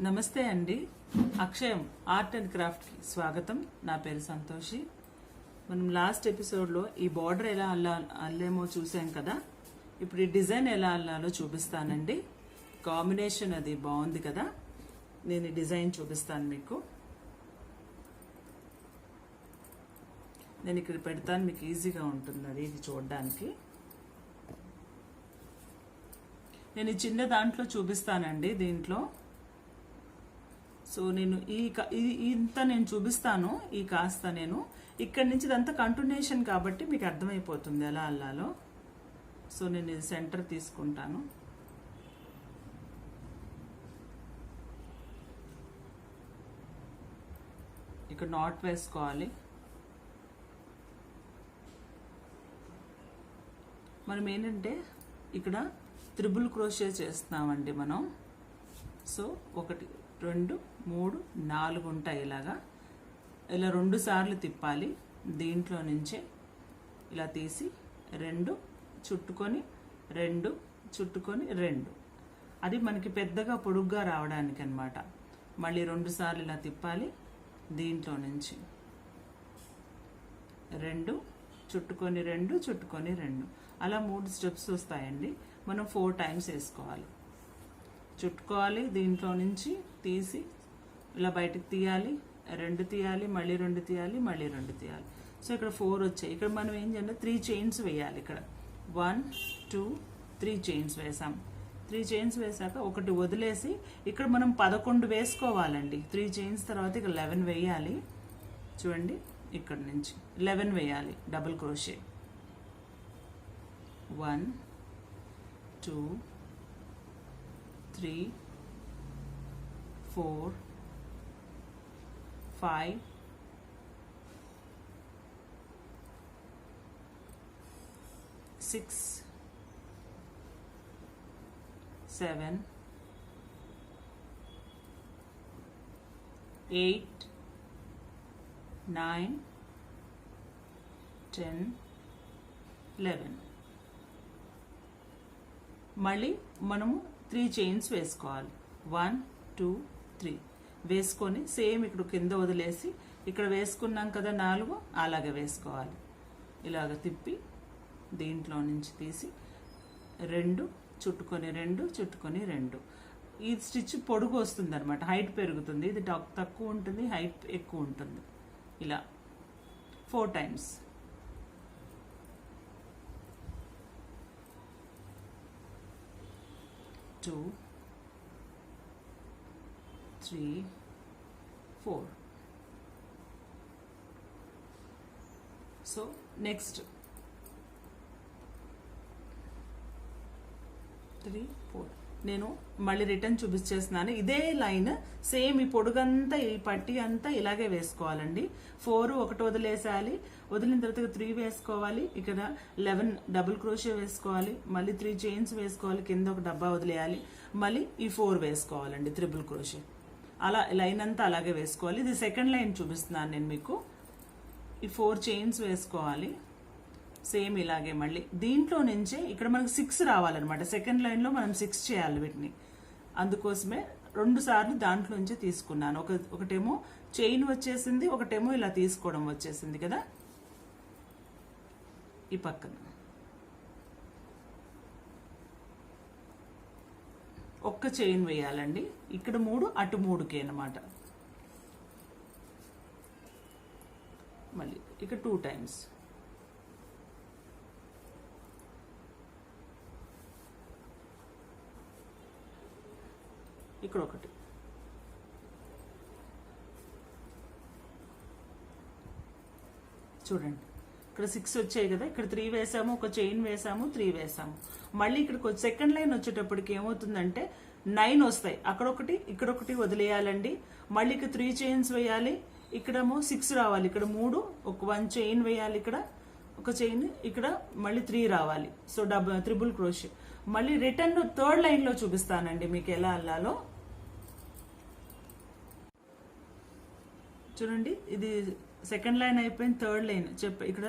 నమస్తే అండి. అక్షయం art and craft కి స్వాగతం. నా పేరు సంతోషి. మనం లాస్ట్ ఎపిసోడ్లో ఈ బార్డర్ ఎలా అల్లేమో చూసాం కదా. ఇప్పుడు ఈ డిజైన్ ఎలా అల్లాలో చూపిస్తానండి. కాంబినేషన్ అది బాగుంది కదా. నేను ఈ డిజైన్ చూపిస్తాను మీకు. నేను ఇక్కడ పెడతాను, మీకు ఈజీగా ఉంటుంది అది ఇది చూడడానికి. నేను ఈ చిన్న దాంట్లో చూపిస్తానండి. దీంట్లో సో నేను ఇంత నేను చూపిస్తాను. ఈ కాస్త నేను ఇక్కడి నుంచి ఇదంతా కంటిన్యూషన్ కాబట్టి మీకు అర్థమైపోతుంది ఎలా అల్లాలో. సో నేను ఇది సెంటర్ తీసుకుంటాను. ఇక్కడ నాట్ వేసుకోవాలి. మనం ఏంటంటే ఇక్కడ త్రిబుల్ క్రోషే చేస్తున్నామండి మనం. సో 1 2 3 4 ఉంటాయి. ఇలా 2 సార్లు తిప్పాలి. దీంట్లో నుంచే ఇలా తీసి 2 చుట్టుకొని 2 చుట్టుకొని 2, అది మనకి పెద్దగా పొడుగ్గా రావడానికి అన్నమాట. మళ్ళీ 2 సార్లు ఇలా తిప్పాలి. దీంట్లో నుంచి 2 చుట్టుకొని 2 చుట్టుకొని 2, అలా 3 స్టెప్స్ వస్తాయండి. మనం 4 టైమ్స్ వేసుకోవాలి. చుట్టుకోవాలి, దీంట్లో నుంచి తీసి ఇలా బయటకు తీయాలి, 2 తీయాలి, మళ్ళీ 2 తీయాలి, మళ్ళీ 2 తీయాలి. సో ఇక్కడ 4 వచ్చాయి. ఇక్కడ మనం ఏం చేయాలి, 3 చైన్స్ వేయాలి. ఇక్కడ 1 2 3 చైన్స్ వేసాం. 3 చైన్స్ వేసాక ఒకటి వదిలేసి ఇక్కడ మనం 11 వేసుకోవాలండి. 3 చైన్స్ తర్వాత ఇక్కడ 11 వేయాలి. చూడండి, ఇక్కడ నుంచి 11 వేయాలి డబుల్ క్రోషే. 1 2 3 4 5 6 7 8 9 10 11. మళ్ళీ మనము 3 చైన్స్ వేసుకోవాలి. 1 2 3 వేసుకొని సేమ్ ఇక్కడ కింద వదిలేసి ఇక్కడ వేసుకున్నాం కదా 4, అలాగే వేసుకోవాలి. ఇలాగ తిప్పి దీంట్లో నుంచి తీసి 2 చుట్టుకొని 2 చుట్టుకొని 2. ఈ స్టిచ్ పొడుగు వస్తుంది అనమాట, హైట్ పెరుగుతుంది. ఇది తక్కువ ఉంటుంది, హైట్ ఎక్కువ ఉంటుంది. ఇలా 4 టైమ్స్. Two, 3 4. సో నెక్స్ట్ 3 4 నేను మళ్ళీ రిటర్న్ చూపించేస్తున్నాను. ఇదే లైన్ సేమ్ ఈ పొడుగంతా ఈ పట్టి అంతా ఇలాగే వేసుకోవాలండి. 4 ఒకటి వదిలేసాలి, వదిలిన తర్వాత 3 వేసుకోవాలి. ఇక్కడ 11 డబుల్ క్రోషే వేసుకోవాలి. మళ్ళీ 3 చైన్స్ వేసుకోవాలి. కింద ఒక డబ్బా వదిలేయాలి. మళ్ళీ ఈ 4 వేసుకోవాలండి త్రిబుల్ క్రోషే. అలా లైన్ అంతా అలాగే వేసుకోవాలి. ఇది సెకండ్ లైన్ చూపిస్తున్నాను నేను మీకు. ఈ 4 చైన్స్ వేసుకోవాలి సేమ్ ఇలాగే. మళ్ళీ దీంట్లో నుంచే ఇక్కడ మనకు 6 రావాలన్నమాట. సెకండ్ లైన్లో మనం 6 చేయాలి వీటిని. అందుకోసమే 2 సార్లు దాంట్లో నుంచే తీసుకున్నాను. ఒకటేమో చైన్ వచ్చేసింది, ఒకటేమో ఇలా తీసుకోవడం వచ్చేసింది కదా. ఈ పక్కన ఒక్క చైన్ వేయాలండి. ఇక్కడ 3 అటు 3కి అన్నమాట. మళ్ళీ ఇక్కడ 2 టైమ్స్. ఇక్కడ ఒకటి. చూడండి, ఇక్కడ 6 వచ్చాయి కదా. ఇక్కడ 3 వేసాము, ఒక చైన్ వేసాము, 3 వేసాము. మళ్ళీ ఇక్కడ సెకండ్ లైన్ వచ్చేటప్పటికి ఏమవుతుందంటే 9 వస్తాయి. అక్కడొకటి ఇక్కడొకటి వదిలేయాలండి. మళ్ళీ ఇక్కడ 3 చైన్స్ వేయాలి. ఇక్కడేమో 6 రావాలి. ఇక్కడ 3, ఒక 1 చైన్ వేయాలి. ఇక్కడ ఒక చైన్, ఇక్కడ మళ్ళీ 3 రావాలి. So triple crochet. మళ్ళీ రిటర్న్ థర్డ్ లైన్లో చూపిస్తానండి మీకు ఎలా అల్లాలో. చూడండి, ఇది సెకండ్ లైన్ అయిపోయింది. థర్డ్ లైన్ ఇక్కడ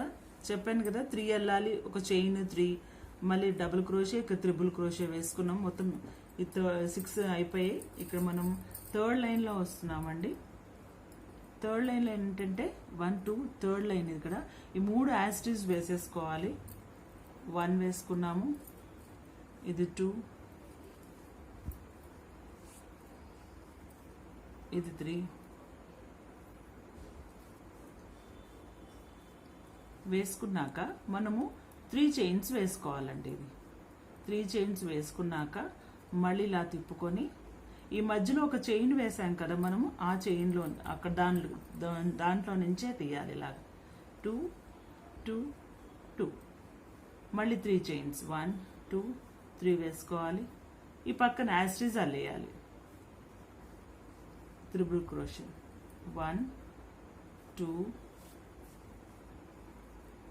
చెప్పాను కదా, 3 అల్లాలి, ఒక చైన్ 3, మళ్ళీ డబుల్ క్రోషే, ఇక్కడ త్రిబుల్ క్రోషే వేసుకున్నాం. మొత్తం 6 అయిపోయాయి. ఇక్కడ మనం థర్డ్ లైన్లో వస్తున్నామండి. థర్డ్ లైన్లో ఏంటంటే 1 2 థర్డ్ లైన్ ఇక్కడ ఈ 3 యాస్టీస్ వేసేసుకోవాలి. 1 వేసుకున్నాము, ఇది 2, ఇది 3, వేసుకున్నాక మనము 3 చైన్స్ వేసుకోవాలండి. ఇది 3 చైన్స్ వేసుకున్నాక మళ్ళీ ఇలా తిప్పుకొని ఈ మధ్యలో ఒక చైన్ వేసాం కదా మనము, ఆ చైన్లో అక్కడ దాంట్లో నుంచే తీయాలి. ఇలాగ 2 2 2, మళ్ళీ 3 చైన్స్ 1 2 3 వేసుకోవాలి. ఈ పక్కన యాస్టీస్ అల్లేయాలి. త్రిబుల్ క్రోషే 1 2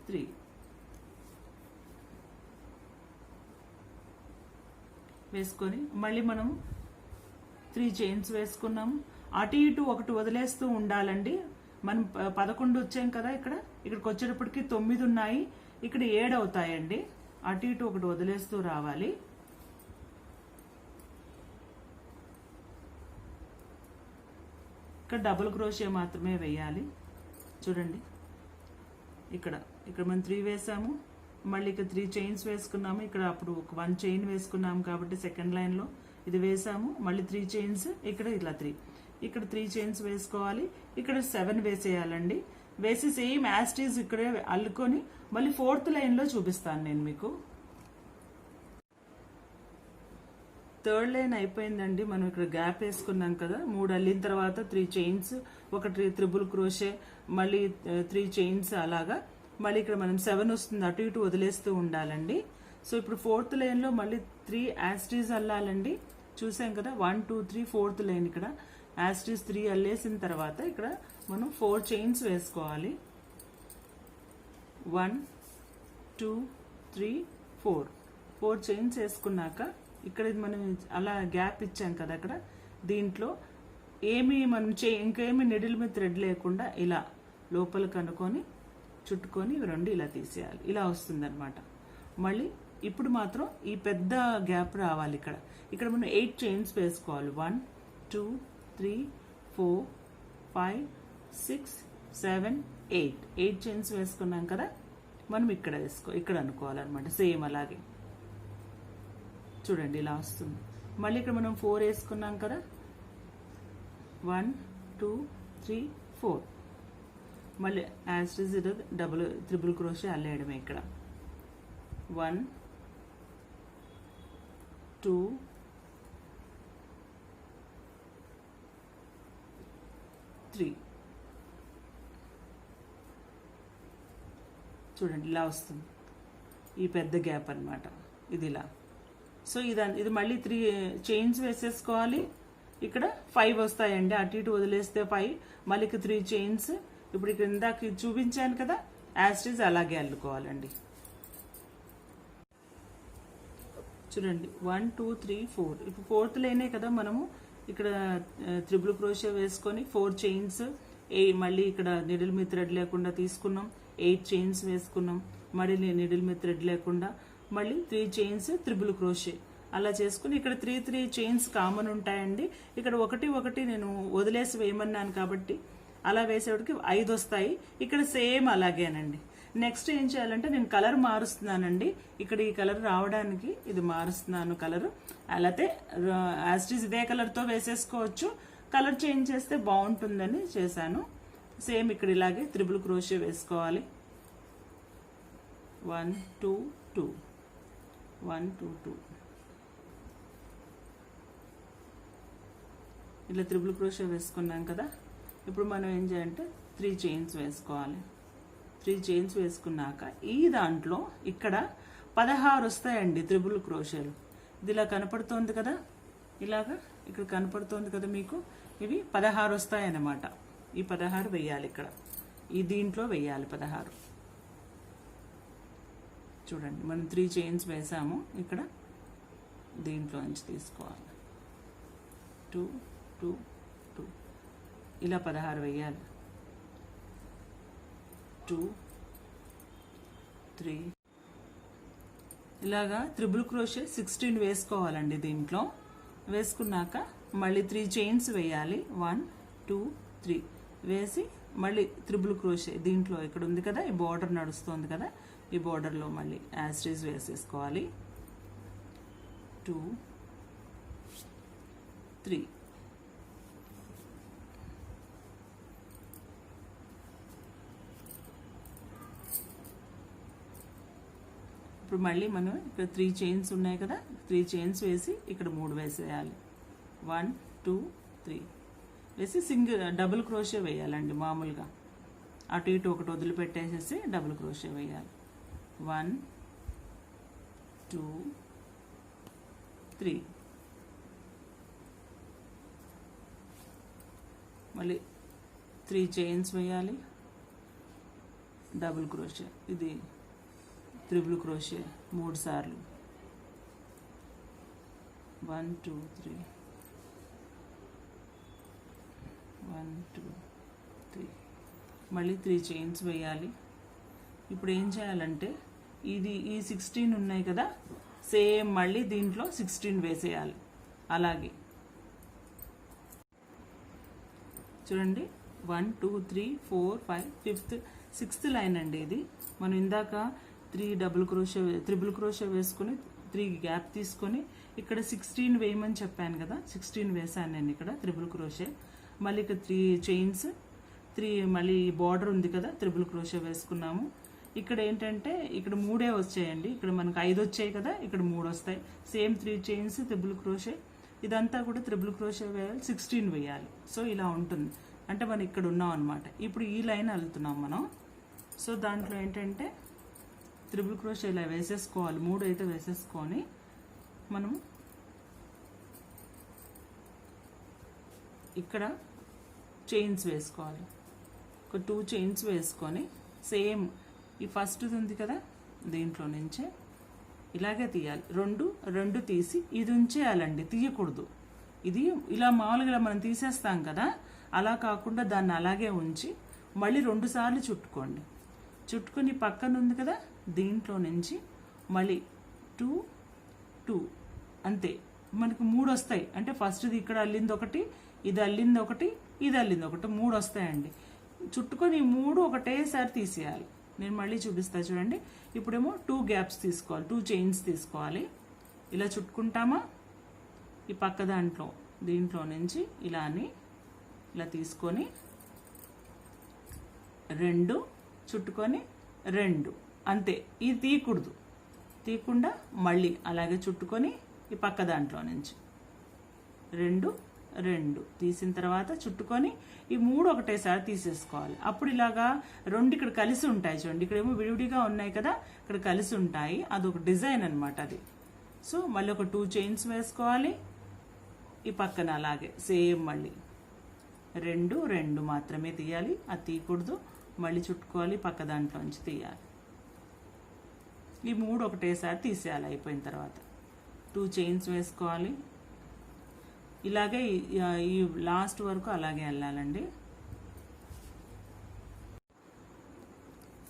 3 వేసుకొని మళ్ళీ మనం 3 చైన్స్ వేసుకున్నాము. అటు ఇటు ఒకటి వదిలేస్తూ ఉండాలండి. మనం 11 వచ్చాం కదా, ఇక్కడికి వచ్చేటప్పటికి 9 ఉన్నాయి, ఇక్కడ 7 అవుతాయండి. అటు ఇటు ఒకటి వదిలేస్తూ రావాలి. ఇక్కడ డబుల్ క్రోషే మాత్రమే వేయాలి. చూడండి, ఇక్కడ మనం 3 వేసాము, మళ్ళీ ఇక్కడ 3 చైన్స్ వేసుకున్నాము. ఇక్కడ అప్పుడు ఒక 1 చైన్ వేసుకున్నాము కాబట్టి సెకండ్ లైన్లో ఇది వేసాము. మళ్ళీ 3 చైన్స్, ఇక్కడ ఇలా 3, ఇక్కడ 3 చైన్స్ వేసుకోవాలి. ఇక్కడ 7 వేసేయాలండి. వేసి సేమ్ యాస్టీస్ ఇక్కడే అల్లుకొని మళ్ళీ ఫోర్త్ లైన్లో చూపిస్తాను నేను మీకు. థర్డ్ లైన్ అయిపోయిందండి. మనం ఇక్కడ గ్యాప్ వేసుకున్నాం కదా, 3 అల్లిన తర్వాత 3 చైన్స్, ఒకటి త్రిబుల్ క్రోషే, మళ్ళీ 3 చైన్స్, అలాగా మళ్ళీ ఇక్కడ మనం 7 వస్తుంది, అటు ఇటు వదిలేస్తూ ఉండాలండి. సో ఇప్పుడు ఫోర్త్ లైన్లో మళ్ళీ 3 యాస్టీస్ అల్లాలండి. చూసాం కదా 1 2 3 ఫోర్త్ లైన్. ఇక్కడ యాస్టీస్ 3 అల్లేసిన తర్వాత ఇక్కడ మనం 4 చైన్స్ వేసుకోవాలి. 1 2 3 4 చైన్స్ వేసుకున్నాక ఇక్కడ మనం అలా గ్యాప్ ఇచ్చాం కదా, అక్కడ దీంట్లో ఏమి మనం ఇంకేమి నిడిల్ మీద థ్రెడ్ లేకుండా ఇలా లోపలికి అనుకొని చుట్టుకొని ఇవి 2 ఇలా తీసేయాలి. ఇలా వస్తుంది అనమాట. మళ్ళీ ఇప్పుడు మాత్రం ఈ పెద్ద గ్యాప్ రావాలి. ఇక్కడ మనం 8 చైన్స్ వేసుకోవాలి. 1 2 3 4 5 6 7 8 చైన్స్ వేసుకున్నాం కదా, మనం ఇక్కడ అనుకోవాలన్నమాట. సేమ్ అలాగే చూడండి, ఇలా వస్తుంది. మళ్ళీ ఇక్కడ మనం 4 వేసుకున్నాం కదా, 1 2 3 4, మళ్ళీ యాస్టీస్ డబుల్ త్రిబుల్ క్రోషే అల్లేయడమే. ఇక్కడ 1 2 3, చూడండి ఇలా వస్తుంది. ఈ పెద్ద గ్యాప్ అన్నమాట ఇది ఇలా. సో ఇది మళ్ళీ 3 చైన్స్ వేసేసుకోవాలి. ఇక్కడ 5 వస్తాయండి, అటు ఇటు వదిలేస్తే 5, మళ్ళీ 3 చైన్స్. ఇప్పుడు ఇక్కడ ఇందాక చూపించాను కదా, యాస్టీస్ అలాగే అల్లుకోవాలండి. చూడండి 1 2 3 4, ఇప్పుడు ఫోర్త్ లైనే కదా మనము ఇక్కడ త్రిబుల్ క్రోషే వేసుకొని 4 చైన్స్, మళ్ళీ ఇక్కడ నిడిల్ మీద థ్రెడ్ లేకుండా తీసుకున్నాం. 8 చైన్స్ వేసుకున్నాం, మళ్ళీ నిడిల్ మీద థ్రెడ్ లేకుండా మళ్ళీ 3 చైన్స్ త్రిబుల్ క్రోషే అలా చేసుకుని ఇక్కడ 3 చైన్స్ కామన్ ఉంటాయండి. ఇక్కడ 1 నేను వదిలేసి వేయమన్నాను కాబట్టి అలా వేసేవాడికి 5 వస్తాయి. ఇక్కడ సేమ్ అలాగేనండి. నెక్స్ట్ ఏం చేయాలంటే నేను కలర్ మారుస్తున్నానండి. ఇక్కడ ఈ కలర్ రావడానికి ఇది మారుస్తున్నాను కలర్. అలాగే యాస్టీస్ ఇదే కలర్తో వేసేసుకోవచ్చు, కలర్ చేంజ్ చేస్తే బాగుంటుందని చేశాను. సేమ్ ఇక్కడ ఇలాగే త్రిబుల్ క్రోషే వేసుకోవాలి. 1 2 2 1 2 2 ఇలా త్రిబుల్ క్రోషే వేసుకున్నాం కదా. ఇప్పుడు మనం ఏం చేయాలంటే 3 చైన్స్ వేసుకోవాలి. 3 చైన్స్ వేసుకున్నాక ఈ దాంట్లో ఇక్కడ 16 వస్తాయండి త్రిబుల్ క్రోషేలు. ఇది ఇలా కనపడుతోంది కదా, ఇలాగా ఇక్కడ కనపడుతోంది కదా మీకు, ఇవి 16 వస్తాయన్నమాట. ఈ 16 వేయాలి ఇక్కడ, ఈ దీంట్లో వేయాలి 16. చూడండి మనం 3 చైన్స్ వేసాము, ఇక్కడ దీంట్లో నుంచి తీసుకోవాలి. 2 2 2 ఇలా 16 వేయాలి. 2 3 ఇలాగా త్రిబుల్ క్రోషే 16 వేసుకోవాలండి. దీంట్లో వేసుకున్నాక మళ్ళీ 3 చైన్స్ వేయాలి. 1 2 3 వేసి మళ్ళీ త్రిబుల్ క్రోషే దీంట్లో ఇక్కడ ఉంది కదా, ఈ బార్డర్ నడుస్తుంది కదా, ఈ బార్డర్లో మళ్ళీ యాస్టీజ్ వేసేసుకోవాలి. 2 3 ఇప్పుడు మళ్ళీ మనం ఇక్కడ 3 చైన్స్ ఉన్నాయి కదా, 3 చైన్స్ వేసి ఇక్కడ 3 వేసేయాలి. 1 2 3 వేసి డబుల్ క్రోషే వేయాలండి. మామూలుగా అటు ఇటు ఒకటి వదిలిపెట్టేసేసి డబుల్ క్రోషే వేయాలి. 1 2 3 మళ్ళీ 3 చైన్స్ వేయాలి. డబుల్ క్రోషే, ఇది త్రిబుల్ క్రోషే 3 సార్లు. 1 2 3 1 2 3 మళ్ళీ 3 చైన్స్ వేయాలి. ఇప్పుడు ఏం చేయాలంటే ఈ 16 ఉన్నాయి కదా, సేమ్ మళ్ళీ దీంట్లో 16 వేసేయాలి. అలాగే చూడండి, 1 2 3 4 5 5th 6th లైన్ అండి ఇది. మనం ఇందాక 3 త్రిబుల్ క్రోషే వేసుకొని 3 గ్యాప్ తీసుకొని ఇక్కడ 16 వేయమని చెప్పాను కదా, 16 వేసాను నేను ఇక్కడ త్రిబుల్ క్రోషే. మళ్ళీ ఇక్కడ 3 చైన్స్, 3 మళ్ళీ బార్డర్ ఉంది కదా, త్రిబుల్ క్రోషే వేసుకున్నాము. ఇక్కడ ఏంటంటే ఇక్కడ 3 వచ్చాయండి, ఇక్కడ మనకు 5 వచ్చాయి కదా, ఇక్కడ 3 వస్తాయి. సేమ్ 3 చైన్స్ త్రిబుల్ క్రోషే, ఇదంతా కూడా త్రిబుల్ క్రోషే వేయాలి. 16 వేయాలి. సో ఇలా ఉంటుంది. అంటే మనం ఇక్కడ ఉన్నాం అనమాట. ఇప్పుడు ఈ లైన్ వెళ్తున్నాం మనం. సో దాంట్లో ఏంటంటే త్రిబుల్ క్రోషే ఇలా వేసేసుకోవాలి. 3 అయితే వేసేసుకొని మనం ఇక్కడ చైన్స్ వేసుకోవాలి. ఒక 2 చైన్స్ వేసుకొని సేమ్ ఈ ఫస్ట్ ఉంది కదా, దీంట్లో నుంచే ఇలాగే తీయాలి. రెండు తీసి ఇది ఉంచేయాలండి, తీయకూడదు. ఇది ఇలా మామూలుగా మనం తీసేస్తాం కదా, అలా కాకుండా దాన్ని అలాగే ఉంచి మళ్ళీ 2 సార్లు చుట్టుకోండి. చుట్టుకొని పక్కన ఉంది కదా, దీంట్లో నుంచి మళ్ళీ 2 2 అంతే. మనకి 3 వస్తాయి. అంటే ఫస్ట్ది ఇక్కడ అల్లింది ఒకటి, ఇది అల్లింది ఒకటి, ఇది అల్లింది ఒకటి, 3 వస్తాయండి. చుట్టుకొని 3 ఒకటేసారి తీసేయాలి. నేను మళ్ళీ చూపిస్తా చూడండి. ఇప్పుడేమో 2 గ్యాప్స్ తీసుకోవాలి, 2 చైన్స్ తీసుకోవాలి. ఇలా చుట్టుకుంటామా, ఈ పక్క దీంట్లో నుంచి ఇలా తీసుకొని 2 చుట్టుకొని 2 అంతే. ఇది తీయకుండా మళ్ళీ అలాగే చుట్టుకొని ఈ పక్క దాంట్లో నుంచి 2 తీసిన తర్వాత చుట్టుకొని ఈ 3 ఒకటేసారి తీసేసుకోవాలి. అప్పుడు ఇలాగా 2 ఇక్కడ కలిసి ఉంటాయి చూడండి. ఇక్కడేమో విడివిడిగా ఉన్నాయి కదా, ఇక్కడ కలిసి ఉంటాయి. అదొక డిజైన్ అనమాట అది. సో మళ్ళీ ఒక 2 చైన్స్ వేసుకోవాలి. ఈ పక్కన అలాగే సేమ్ మళ్ళీ 2 మాత్రమే తీయాలి, అది తీయకూడదు. మళ్ళీ చుట్టుకోవాలి, పక్క దాంట్లో నుంచి తీయాలి. ఈ 3 ఒకటేసారి తీసేయాలి. అయిపోయిన తర్వాత 2 చైన్స్ వేసుకోవాలి. ఇలాగే ఈ లాస్ట్ వరకు అలాగే వెళ్ళాలండి.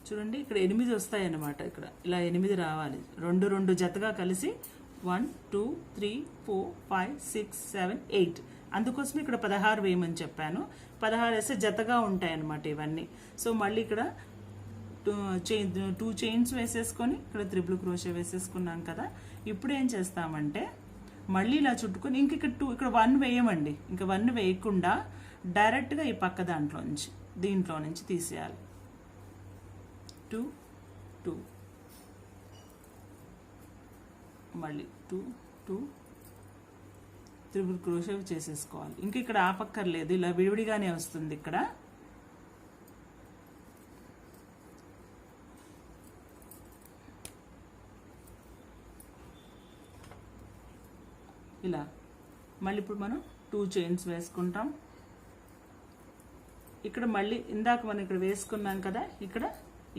చూడండి, ఇక్కడ 8 వస్తాయి అన్నమాట. ఇక్కడ ఇలా 8 రావాలి. 2 జతగా కలిసి 1 2 3 4 5 6 7 8. అందుకోసం ఇక్కడ 16 వేయమని చెప్పాను. 16 వేస్తే జతగా ఉంటాయి అన్నమాట ఇవన్నీ. సో మళ్ళీ ఇక్కడ 2 చైన్స్ వేసేసుకొని ఇక్కడ త్రిబుల్ క్రోషే వేసేసుకున్నాం కదా. ఇప్పుడు ఏం చేస్తామంటే మళ్ళీ ఇలా చుట్టుకొని ఇక్కడ 1 వేయమండి. ఇంకా 1 వేయకుండా డైరెక్ట్గా ఈ పక్క దీంట్లో నుంచి తీసేయాలి. 2 2 మళ్ళీ 2 2 త్రిబుల్ క్రోషే చేసేసుకోవాలి. ఇంకా ఇక్కడ ఆపక్కర్లేదు, ఇలా విడివిడిగానే వస్తుంది. ఇక్కడ ఇలా మళ్ళీ ఇప్పుడు మనం 2 చైన్స్ వేసుకుంటాం. ఇక్కడ మళ్ళీ ఇందాక మనం ఇక్కడ వేసుకున్నాం కదా, ఇక్కడ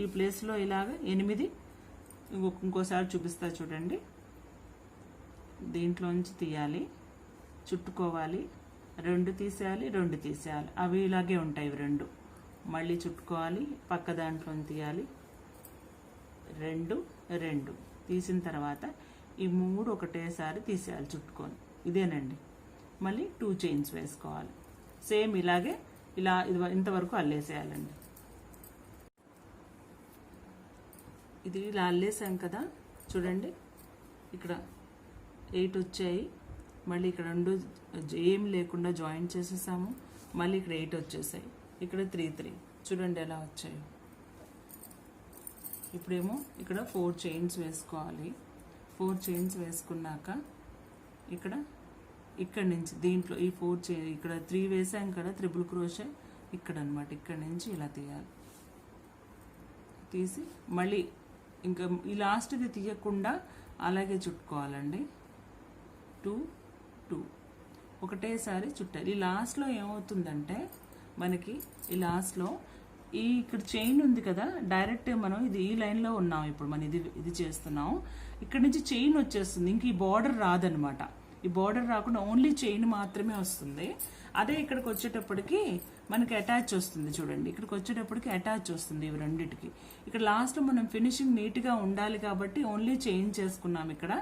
ఈ ప్లేస్లో ఇలాగ 8 ఇంకోసారి చూపిస్తా చూడండి. దీంట్లోంచి తీయాలి, చుట్టుకోవాలి, 2 తీసేయాలి, 2 తీసేయాలి. అవి ఇలాగే ఉంటాయి 2. మళ్ళీ చుట్టుకోవాలి, పక్క దాంట్లో తీయాలి, 2 తీసిన తర్వాత ఈ 3 ఒకటేసారి తీసేయాలి చుట్టుకొని. ఇదేనండి మళ్ళీ 2 చైన్స్ వేసుకోవాలి. సేమ్ ఇలాగే ఇలా ఇంతవరకు అల్లేసేయాలండి. ఇది ఇలా అల్లేసాం కదా, చూడండి ఇక్కడ 8 వచ్చాయి. మళ్ళీ ఇక్కడ 2 ఏం లేకుండా జాయింట్ చేసేసాము. మళ్ళీ ఇక్కడ 8 వచ్చేసాయి. ఇక్కడ 3 చూడండి ఎలా వచ్చాయి. ఇప్పుడేమో ఇక్కడ 4 చైన్స్ వేసుకోవాలి. 4 చైన్స్ వేసుకున్నాక ఇక్కడ నుంచి దీంట్లో ఈ 4 చైన్ ఇక్కడ 3 వేసాం కదా, ట్రిపుల్ క్రోషే ఇక్కడ అనమాట. ఇక్కడ నుంచి ఇలా తీయాలి. తీసి మళ్ళీ ఇంకా ఈ లాస్ట్ది తీయకుండా అలాగే చుట్టుకోవాలండి. 2 2 ఒకటేసారి చుట్టాలి. ఈ లాస్ట్లో ఏమవుతుందంటే మనకి ఈ లాస్ట్లో ఇక్కడ చైన్ ఉంది కదా, డైరెక్ట్ మనం ఇది ఈ లైన్లో ఉన్నాం. ఇప్పుడు మనం ఇది చేస్తున్నాం. ఇక్కడ నుంచి చైన్ వచ్చేస్తుంది. ఇంక ఈ బార్డర్ రాదనమాట. ఈ బార్డర్ రాకుండా ఓన్లీ చైన్ మాత్రమే వస్తుంది. అదే ఇక్కడికి వచ్చేటప్పటికి మనకి అటాచ్ వస్తుంది. చూడండి ఇక్కడికి వచ్చేటప్పటికి అటాచ్ వస్తుంది ఇవి రెండిటికి. ఇక్కడ లాస్ట్లో మనం ఫినిషింగ్ నీట్గా ఉండాలి కాబట్టి ఓన్లీ చైన్ చేసుకున్నాం ఇక్కడ.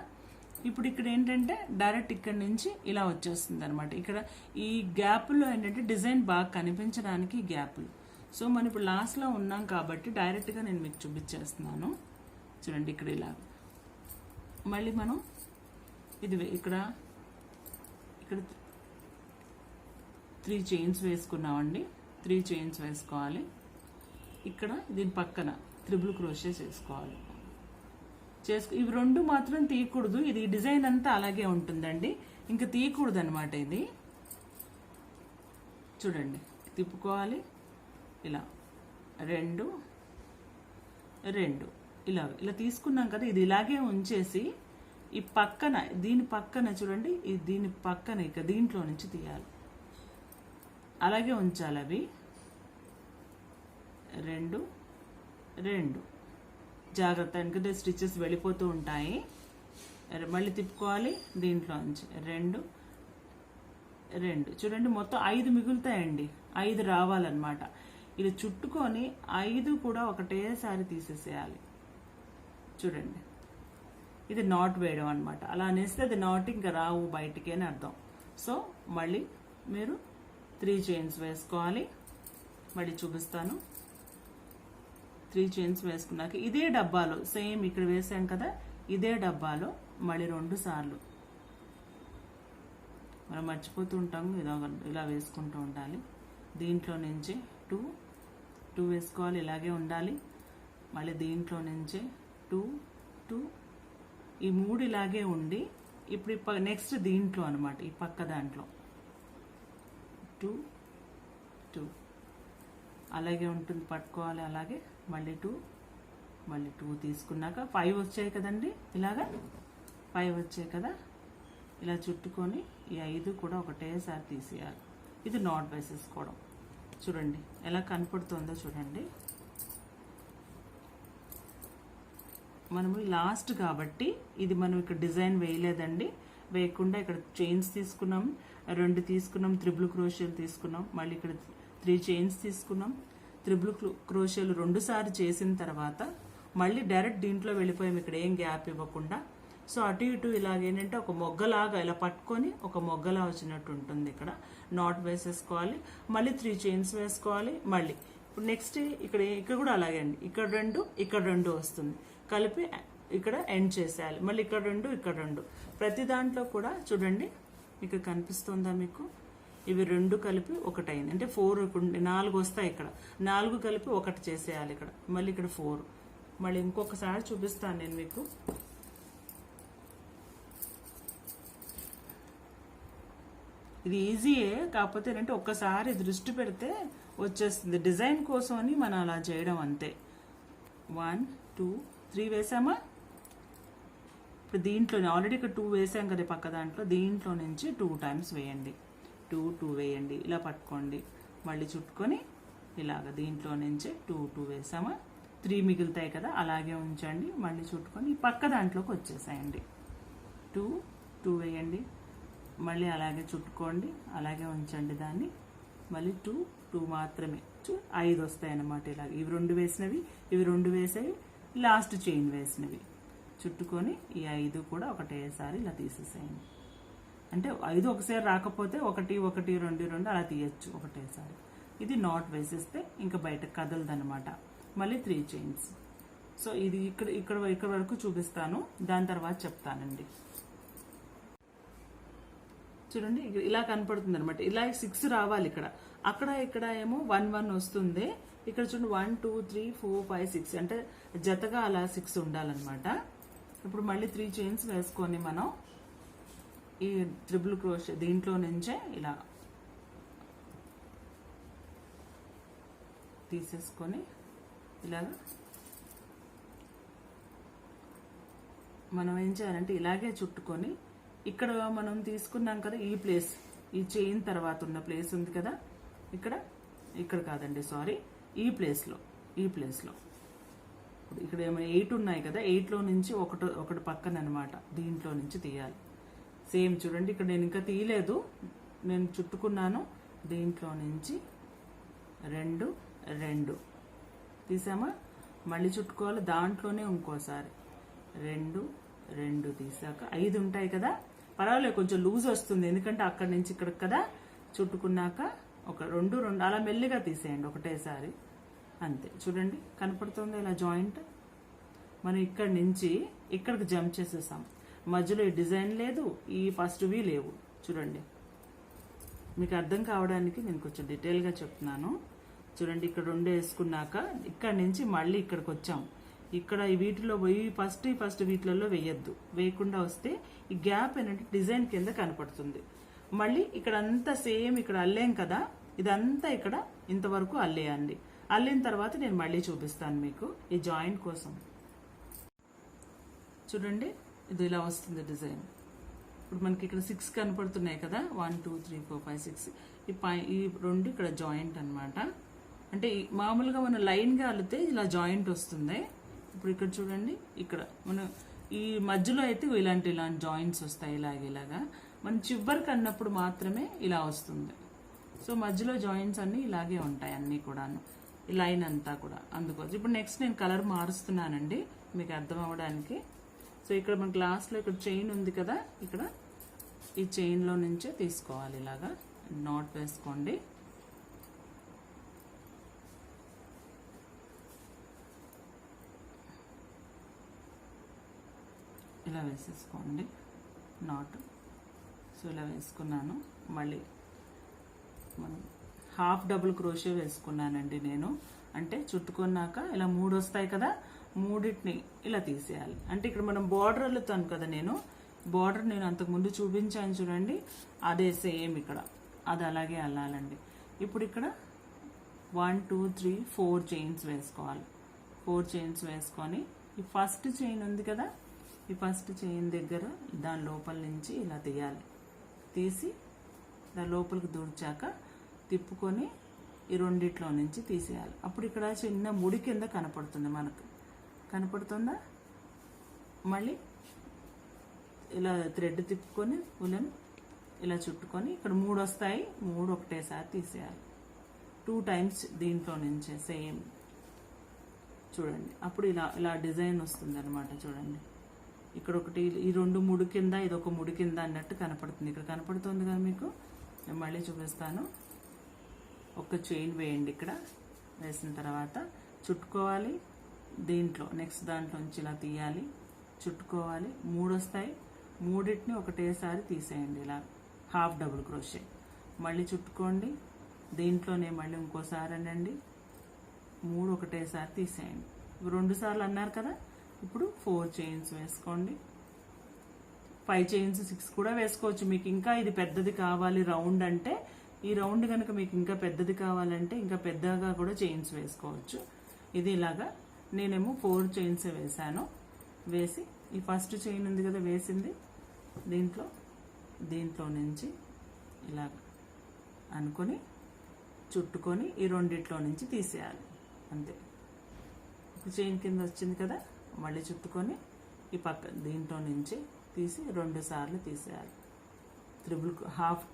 ఇప్పుడు ఇక్కడ ఏంటంటే డైరెక్ట్ ఇక్కడ నుంచి ఇలా వచ్చేస్తుంది అనమాట. ఇక్కడ ఈ గ్యాప్లో ఏంటంటే డిజైన్ బాగా కనిపించడానికి గ్యాప్లు. సో మనం ఇప్పుడు లాస్ట్లో ఉన్నాం కాబట్టి డైరెక్ట్గా నేను మీకు చూపించేస్తున్నాను. చూడండి ఇక్కడ ఇలా మళ్ళీ మనం ఇది ఇక్కడ 3 చైన్స్ వేసుకున్నామండి. 3 చైన్స్ వేసుకోవాలి. ఇక్కడ దీని పక్కన త్రిబుల్ క్రోషే చేసుకోవాలి. ఇవి 2 మాత్రం తీయకూడదు. ఇది డిజైన్ అంతా అలాగే ఉంటుందండి, ఇంకా తీయకూడదు అనమాట. ఇది చూడండి తిప్పుకోవాలి. ఇలా 2 2 ఇలా తీసుకున్నాం కదా, ఇది ఇలాగే ఉంచేసి ఈ పక్కన దీని పక్కన చూడండి, దీని పక్కన ఇక దీంట్లో నుంచి తీయాలి. అలాగే ఉంచాలి. అవి 2 2 జాగ్రత్త, ఎందుకంటే స్టిచెస్ వెళ్ళిపోతూ ఉంటాయి. మళ్ళీ తిప్పుకోవాలి. దీంట్లో నుంచి 2 2 చూడండి మొత్తం 5 మిగులుతాయండి. 5 రావాలన్నమాట. ఇది చుట్టుకొని 5 కూడా ఒకటేసారి తీసేసేయాలి. చూడండి ఇది నాట్ వేయడం అనమాట. అలా అనేస్తే అది నాట్ ఇంకా రావు బయటికి అని అర్థం. సో మళ్ళీ మీరు 3 చైన్స్ వేసుకోవాలి. మళ్ళీ చూపిస్తాను. 3 చైన్స్ వేసుకున్నాక ఇదే డబ్బాలో సేమ్ ఇక్కడ వేసాం కదా, ఇదే డబ్బాలో మళ్ళీ 2 సార్లు మనం మర్చిపోతూ ఉంటాము, ఇలా వేసుకుంటూ ఉండాలి. దీంట్లో నుంచి 2 వేసుకోవాలి. ఇలాగే ఉండాలి. మళ్ళీ దీంట్లో నుంచి 2 2 ఈ 3 ఇలాగే ఉండి ఇప్పుడు నెక్స్ట్ దీంట్లో అనమాట, ఈ పక్క దాంట్లో 2 2 అలాగే ఉంటుంది. పట్టుకోవాలి అలాగే. మళ్ళీ 2 తీసుకున్నాక 5 వచ్చాయి కదండి. ఇలాగా 5 వచ్చాయి కదా, ఇలా చుట్టుకొని ఈ 5 కూడా ఒకటేసారి తీసేయాలి. ఇది నాట్ వేసేసుకోవడం. చూడండి ఎలా కనపడుతుందో చూడండి. మనము లాస్ట్ కాబట్టి ఇది మనం ఇక్కడ డిజైన్ వేయలేదండి. వేయకుండా ఇక్కడ చైన్స్ తీసుకున్నాం, 2 తీసుకున్నాం, త్రిబుల్ క్రోషియల్ తీసుకున్నాం. మళ్ళీ ఇక్కడ 3 చైన్స్ తీసుకున్నాం. త్రిబుల్ క్రోషియల్ 2 సార్లు చేసిన తర్వాత మళ్ళీ డైరెక్ట్ దీంట్లో వెళ్ళిపోయాం, ఇక్కడ ఏం గ్యాప్ ఇవ్వకుండా. సో అటు ఇటు ఇలాగేంటంటే ఒక మొగ్గలాగా ఇలా పట్టుకొని ఒక మొగ్గలా వచ్చినట్టు ఉంటుంది. ఇక్కడ నాట్ వేసేసుకోవాలి. మళ్ళీ 3 చైన్స్ వేసుకోవాలి. మళ్ళీ ఇప్పుడు నెక్స్ట్ ఇక్కడ కూడా అలాగే అండి. ఇక్కడ 2 ఇక్కడ 2 వస్తుంది, కలిపి ఇక్కడ ఎండ్ చేసేయాలి. మళ్ళీ ఇక్కడ 2 ఇక్కడ 2. ప్రతి దాంట్లో కూడా చూడండి ఇక్కడ కనిపిస్తుందా మీకు, ఇవి 2 కలిపి ఒకటైంది. అంటే 4 వస్తాయి. ఇక్కడ 4 కలిపి ఒకటి చేసేయాలి. ఇక్కడ మళ్ళీ ఇక్కడ 4. మళ్ళీ ఇంకొకసారి చూపిస్తాను నేను మీకు. ఇది ఈజీయే, కాకపోతే ఏంటంటే ఒక్కసారి దృష్టి పెడితే వచ్చేస్తుంది. డిజైన్ కోసం అని మనం అలా చేయడం అంతే. 1 2 3 వేసామా. ఇప్పుడు దీంట్లో ఆల్రెడీ ఇక్కడ 2 వేసాం కదా పక్క దాంట్లో, దీంట్లో నుంచి 2 టైమ్స్ వేయండి. 2 వేయండి. ఇలా పట్టుకోండి. మళ్ళీ చుట్టుకొని ఇలాగ దీంట్లో నుంచి 2 వేసామా. 3 మిగులుతాయి కదా, అలాగే ఉంచండి. మళ్ళీ చుట్టుకొని ఈ పక్క దాంట్లోకి వచ్చేసాయండి. 2 వేయండి. మళ్ళీ అలాగే చుట్టుకోండి, అలాగే ఉంచండి దాన్ని. మళ్ళీ 2 మాత్రమే 5 వస్తాయి అన్నమాట. ఇలాగ ఇవి 2 వేసినవి, ఇవి 2 వేసేవి, లాస్ట్ చైన్ వేసినవి చుట్టుకొని ఈ 5 కూడా ఒకటేసారి ఇలా తీసేసేయండి. అంటే 5 ఒకసారి రాకపోతే 1 1 2 2 అలా తీయచ్చు ఒకటేసారి. ఇది నాట్ వేసేస్తే ఇంకా బయట కదలదనమాట. మళ్ళీ 3 చైన్స్. సో ఇది ఇక్కడ వరకు చూపిస్తాను, దాని తర్వాత చెప్తానండి. చూడండి ఇలా కనపడుతుంది అనమాట. ఇలా 6 రావాలి ఇక్కడ. ఇక్కడ ఏమో 1 1 వస్తుంది. ఇక్కడ చూడండి 1 2 3 4 5 6 అంటే జతగా అలా 6 ఉండాలన్నమాట. ఇప్పుడు మళ్ళీ 3 చైన్స్ వేసుకొని మనం ఈ ట్రిపుల్ క్రోషే దీంట్లో నుంచే ఇలా తీసేసుకొని ఇలాగా మనం ఏం చేయాలంటే ఇలాగే చుట్టుకొని ఇక్కడ మనం తీసుకున్నాం కదా ఈ ప్లేస్, ఈ చైన్ తర్వాత ఉన్న ప్లేస్ ఉంది కదా, ఇక్కడ కాదండి సారీ, ఈ ప్లేస్లో ఇక్కడ ఏమో 8 ఉన్నాయి కదా, 8లో నుంచి ఒకటి పక్కన అనమాట దీంట్లో నుంచి తీయాలి. సేమ్ చూడండి ఇక్కడ నేను ఇంకా తీయలేదు, నేను చుట్టుకున్నాను. దీంట్లో నుంచి 2 2 తీసామా, మళ్ళీ చుట్టుకోవాలి. దాంట్లోనే ఇంకోసారి 2 2 తీసాక 5 ఉంటాయి కదా, పర్వాలేదు కొంచెం లూజ్ వస్తుంది ఎందుకంటే అక్కడి నుంచి ఇక్కడికి కదా. చుట్టుకున్నాక 2 2 అలా మెల్లిగా తీసేయండి ఒకటేసారి, అంతే. చూడండి కనపడుతుంది ఇలా జాయింట్. మనం ఇక్కడి నుంచి ఇక్కడికి జంప్ చేసేసాం, మధ్యలో ఈ డిజైన్ లేదు, ఈ ఫస్ట్వి లేవు. చూడండి మీకు అర్థం కావడానికి నేను కొంచెం డీటెయిల్గా చెప్తున్నాను. చూడండి ఇక్కడ 2 వేసుకున్నాక ఇక్కడి నుంచి మళ్ళీ ఇక్కడికి వచ్చాం. ఇక్కడ ఈ వీటిలో పోయి ఫస్ట్ వీటిలలో వేయద్దు, వేయకుండా వస్తే ఈ గ్యాప్ ఏంటంటే డిజైన్ కింద కనపడుతుంది. మళ్ళీ ఇక్కడ అంతా సేమ్ ఇక్కడ అల్లేం కదా, ఇదంతా ఇక్కడ ఇంతవరకు అల్లేయండి. అల్లిన తర్వాత నేను మళ్ళీ చూపిస్తాను మీకు ఈ జాయింట్ కోసం. చూడండి ఇది ఇలా వస్తుంది డిజైన్. ఇప్పుడు మనకి ఇక్కడ 6 కనపడుతున్నాయి కదా, 1 2 3 4 5 6. ఈ 2 ఇక్కడ జాయింట్ అనమాట. అంటే మామూలుగా మనం లైన్గా అల్లితే ఇలా జాయింట్ వస్తుంది. ఇప్పుడు ఇక్కడ చూడండి ఇక్కడ మనం ఈ మధ్యలో అయితే ఇలాంటి జాయింట్స్ వస్తాయి ఇలాగా. మనం చివరికి అన్నప్పుడు మాత్రమే ఇలా వస్తుంది. సో మధ్యలో జాయింట్స్ అన్నీ ఇలాగే ఉంటాయి అన్నీ కూడాను, ఈ లైన్ అంతా కూడా. అందుకోసం ఇప్పుడు నెక్స్ట్ నేను కలర్ మారుస్తున్నానండి మీకు అర్థం అవ్వడానికి. సో ఇక్కడ మన గ్లాస్లో ఇక్కడ చైన్ ఉంది కదా, ఇక్కడ ఈ చైన్లో నుంచే తీసుకోవాలి. ఇలాగా నాట్ వేసుకోండి. ఇలా వేసేసుకోండి నాట్. సో ఇలా వేసుకున్నాను. మళ్ళీ మనం హాఫ్ డబుల్ క్రోషే వేసుకున్నానండి నేను. అంటే చుట్టుకున్నాక ఇలా 3 వస్తాయి కదా, 3టిని ఇలా తీసేయాలి. అంటే ఇక్కడ మనం బార్డర్ అల్లుతాను కదా, నేను అంతకుముందు చూపించాను చూడండి, అదే సేమ్ ఇక్కడ అది అలాగే అల్లాలండి. ఇప్పుడు ఇక్కడ 1 2 3 4 చైన్స్ వేసుకోవాలి. 4 చైన్స్ వేసుకొని ఈ ఫస్ట్ చైన్ ఉంది కదా, ఈ ఫస్ట్ చైన్ దగ్గర దాని లోపల నుంచి ఇలా తీయాలి. తీసి దాని లోపలికి దూర్చాక తిప్పుకొని ఈ 2 నుంచి తీసేయాలి. అప్పుడు ఇక్కడ చిన్న ముడి కింద కనపడుతుంది మనకు, కనపడుతుందా? మళ్ళీ ఇలా థ్రెడ్ తిప్పుకొని ఉలెన్ ఇలా చుట్టుకొని ఇక్కడ 3 వస్తాయి, 3 ఒకటేసారి తీసేయాలి. 2 టైమ్స్ దీంట్లో నుంచే సేమ్. చూడండి అప్పుడు ఇలా డిజైన్ వస్తుంది అనమాట. చూడండి ఇక్కడ ఒకటి, ఈ 2 ముడి కింద, ఇది ఒక ముడి కింద అన్నట్టు కనపడుతుంది. ఇక్కడ కనపడుతుంది కదా మీకు, నేను మళ్ళీ చూపిస్తాను. ఒక చైన్ వేయండి. ఇక్కడ వేసిన తర్వాత చుట్టుకోవాలి. దీంట్లో నెక్స్ట్ దాంట్లో నుంచి ఇలా తీయాలి, చుట్టుకోవాలి. 3 వస్తాయి, 3టిని ఒకటేసారి తీసేయండి. ఇలా హాఫ్ డబుల్ క్రోషే మళ్ళీ చుట్టుకోండి. దీంట్లోనే మళ్ళీ ఇంకోసారి అనండి, 3 ఒకటేసారి తీసేయండి. 2 సార్లు అన్నారు కదా, ఇప్పుడు 4 చైన్స్ వేసుకోండి. 5 చైన్స్ 6 కూడా వేసుకోవచ్చు. మీకు ఇంకా ఇది పెద్దది కావాలి రౌండ్ అంటే, ఈ రౌండ్ కనుక మీకు ఇంకా పెద్దది కావాలంటే ఇంకా పెద్దగా కూడా చైన్స్ వేసుకోవచ్చు. ఇది ఇలాగా నేనేమో 4 చైన్స్ వేసాను. వేసి ఈ ఫస్ట్ చైన్ ఉంది కదా వేసింది, దీంట్లో నుంచి ఇలాగ అనుకొని చుట్టుకొని ఈ 2 నుంచి తీసేయాలి. అంతే. చైన్ కింద వచ్చింది కదా, మళ్ళీ చుట్టుకొని ఈ పక్క దీంట్లో నుంచి తీసి 2 సార్లు తీసేయాలి. హాఫ్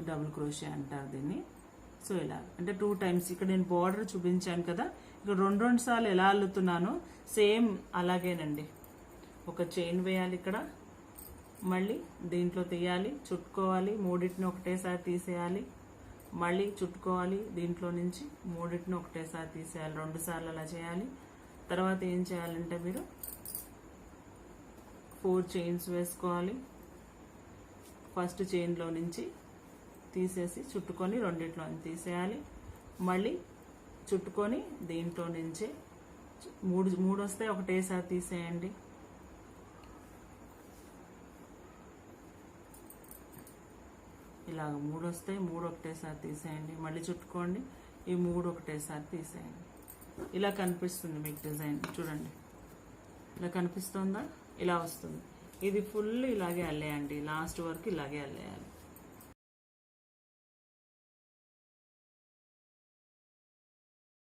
డబుల్ క్రోషే అంటారు దీన్ని. సో ఇలా అంటే 2 టైమ్స్. ఇక్కడ నేను బార్డర్ చూపించాను కదా, ఇక్కడ 2 సార్లు ఎలా అల్లుతున్నానో సేమ్ అలాగేనండి. ఒక చైన్ వేయాలి ఇక్కడ, మళ్ళీ దీంట్లో తీయాలి, చుట్టుకోవాలి, మూడింటిని ఒకటేసారి తీసేయాలి, మళ్ళీ చుట్టుకోవాలి, దీంట్లో నుంచి మూడింటిని ఒకటేసారి తీసేయాలి, 2 సార్లు అలా చేయాలి. తర్వాత ఏం చేయాలంటే మీరు 4 చైన్స్ వేసుకోవాలి. ఫస్ట్ చైన్లో నుంచి తీసేసి చుట్టుకొని రెండిట్లో తీసేయాలి, మళ్ళీ చుట్టుకొని దీంట్లో నుంచి మూడు వస్తే ఒకటేసారి తీసేయండి. ఇలాగ 3 వస్తే 3 ఒకటేసారి తీసేయండి, మళ్ళీ చుట్టుకోండి, ఈ 3 ఒకటేసారి తీసేయండి. ఇలా కనిపిస్తుంది మీకు డిజైన్ చూడండి, ఇలా కనిపిస్తుందా? ఇలా వస్తుంది. ఇది ఫుల్ ఇలాగే అల్లేయండి, లాస్ట్ వరకు ఇలాగే అల్లేయాలి.